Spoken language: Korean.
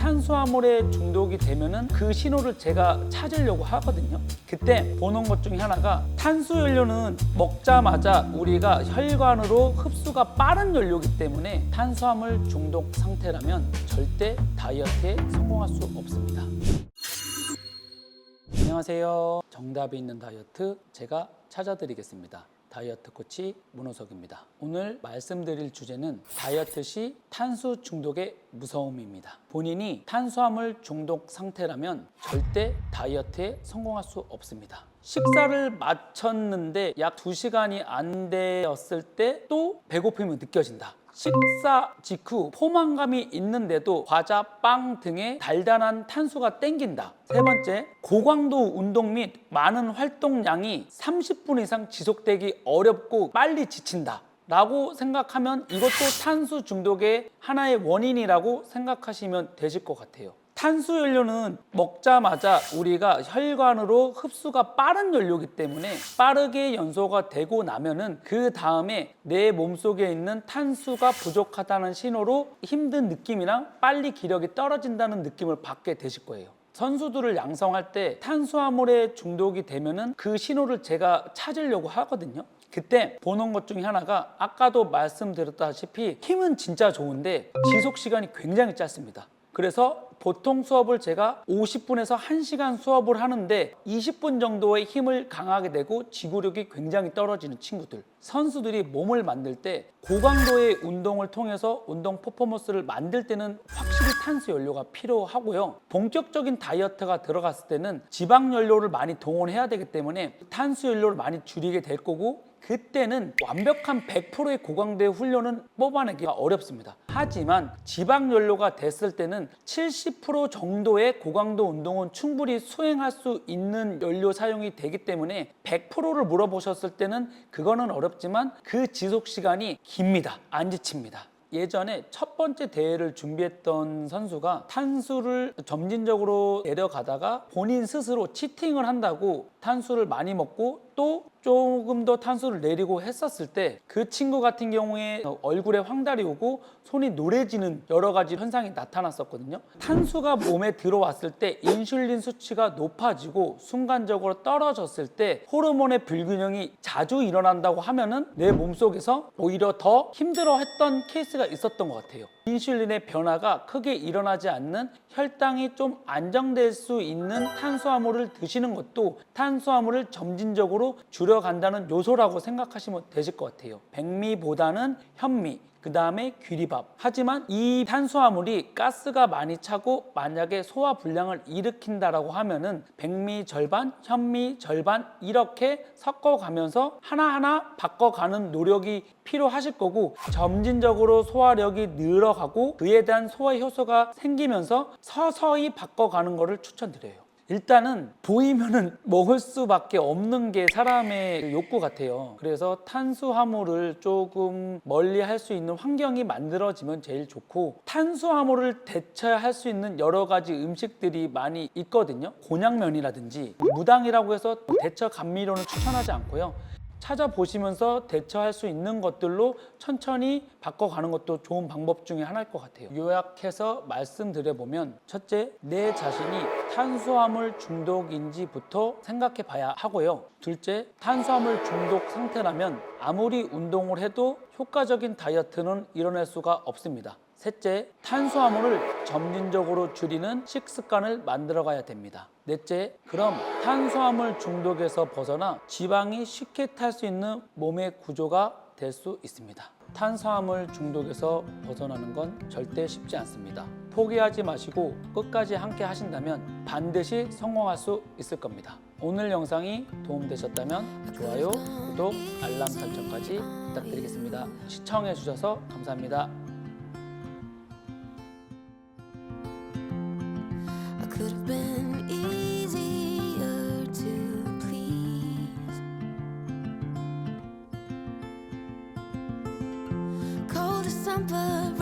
탄수화물에 중독이 되면은 그 신호를 제가 찾으려고 하거든요. 그때 보는 것 중에 하나가 탄수연료는 먹자마자 우리가 혈관으로 흡수가 빠른 연료이기 때문에 탄수화물 중독 상태라면 절대 다이어트에 성공할 수 없습니다. 안녕하세요. 정답이 있는 다이어트 제가 찾아드리겠습니다. 다이어트 코치 문호석입니다. 오늘 말씀드릴 주제는 다이어트 시 탄수 중독의 무서움입니다. 본인이 탄수화물 중독 상태라면 절대 다이어트에 성공할 수 없습니다. 식사를 마쳤는데 약 2시간이 안 되었을 때 또 배고픔이 느껴진다. 식사 직후 포만감이 있는데도 과자, 빵 등의 달달한 탄수가 땡긴다. 세 번째, 고강도 운동 및 많은 활동량이 30분 이상 지속되기 어렵고 빨리 지친다 라고 생각하면 이것도 탄수 중독의 하나의 원인이라고 생각하시면 되실 것 같아요. 탄수연료는 먹자마자 우리가 혈관으로 흡수가 빠른 연료이기 때문에 빠르게 연소가 되고 나면은 그 다음에 내 몸속에 있는 탄수가 부족하다는 신호로 힘든 느낌이랑 빨리 기력이 떨어진다는 느낌을 받게 되실 거예요. 선수들을 양성할 때 탄수화물에 중독이 되면은 그 신호를 제가 찾으려고 하거든요. 그때 보는 것 중에 하나가 아까도 말씀드렸다시피 힘은 진짜 좋은데 지속 시간이 굉장히 짧습니다. 그래서 보통 수업을 제가 50분에서 1시간 수업을 하는데 20분 정도의 힘을 강하게 되고 지구력이 굉장히 떨어지는 친구들, 선수들이 몸을 만들 때 고강도의 운동을 통해서 운동 퍼포먼스를 만들 때는 확실히 탄수 연료가 필요하고요. 본격적인 다이어트가 들어갔을 때는 지방 연료를 많이 동원해야 되기 때문에 탄수 연료를 많이 줄이게 될 거고, 그때는 완벽한 100%의 고강도의 훈련은 뽑아내기가 어렵습니다. 하지만 지방 연료가 됐을 때는 70% 정도의 고강도 운동은 충분히 수행할 수 있는 연료 사용이 되기 때문에 100%를 물어보셨을 때는 그거는 어렵지만 그 지속 시간이 깁니다. 안 지칩니다. 예전에 첫 번째 대회를 준비했던 선수가 탄수를 점진적으로 내려가다가 본인 스스로 치팅을 한다고 탄수를 많이 먹고 또 조금 더 탄수를 내리고 했었을 때 그 친구 같은 경우에 얼굴에 황달이 오고 손이 노래지는 여러 가지 현상이 나타났었거든요. 탄수가 몸에 들어왔을 때 인슐린 수치가 높아지고 순간적으로 떨어졌을 때 호르몬의 불균형이 자주 일어난다고 하면은 내 몸속에서 오히려 더 힘들어했던 케이스가 있었던 것 같아요. 인슐린의 변화가 크게 일어나지 않는 혈당이 좀 안정될 수 있는 탄수화물을 드시는 것도 탄수화물을 점진적으로 줄여간다는 요소라고 생각하시면 되실 것 같아요. 백미보다는 현미, 그 다음에 귀리밥. 하지만 이 탄수화물이 가스가 많이 차고 만약에 소화불량을 일으킨다라고 하면은 백미 절반, 현미 절반 이렇게 섞어가면서 하나하나 바꿔가는 노력이 필요하실 거고, 점진적으로 소화력이 늘어가고 그에 대한 소화 효소가 생기면서 서서히 바꿔가는 것을 추천드려요. 일단은 보이면은 먹을 수밖에 없는 게 사람의 욕구 같아요. 그래서 탄수화물을 조금 멀리 할 수 있는 환경이 만들어지면 제일 좋고, 탄수화물을 대체할 수 있는 여러 가지 음식들이 많이 있거든요. 곤약면이라든지 무당이라고 해서 대처 감미료는 추천하지 않고요. 찾아보시면서 대처할 수 있는 것들로 천천히 바꿔가는 것도 좋은 방법 중에 하나일 것 같아요. 요약해서 말씀드려보면, 첫째, 내 자신이 탄수화물 중독인지부터 생각해 봐야 하고요. 둘째, 탄수화물 중독 상태라면 아무리 운동을 해도 효과적인 다이어트는 이뤄낼 수가 없습니다. 셋째, 탄수화물을 점진적으로 줄이는 식습관을 만들어가야 됩니다. 넷째, 그럼 탄수화물 중독에서 벗어나 지방이 쉽게 탈 수 있는 몸의 구조가 될 수 있습니다. 탄수화물 중독에서 벗어나는 건 절대 쉽지 않습니다. 포기하지 마시고 끝까지 함께 하신다면 반드시 성공할 수 있을 겁니다. 오늘 영상이 도움되셨다면 좋아요, 구독, 알람 설정까지 부탁드리겠습니다. 시청해 주셔서 감사합니다. Could have been easier to please. Cold December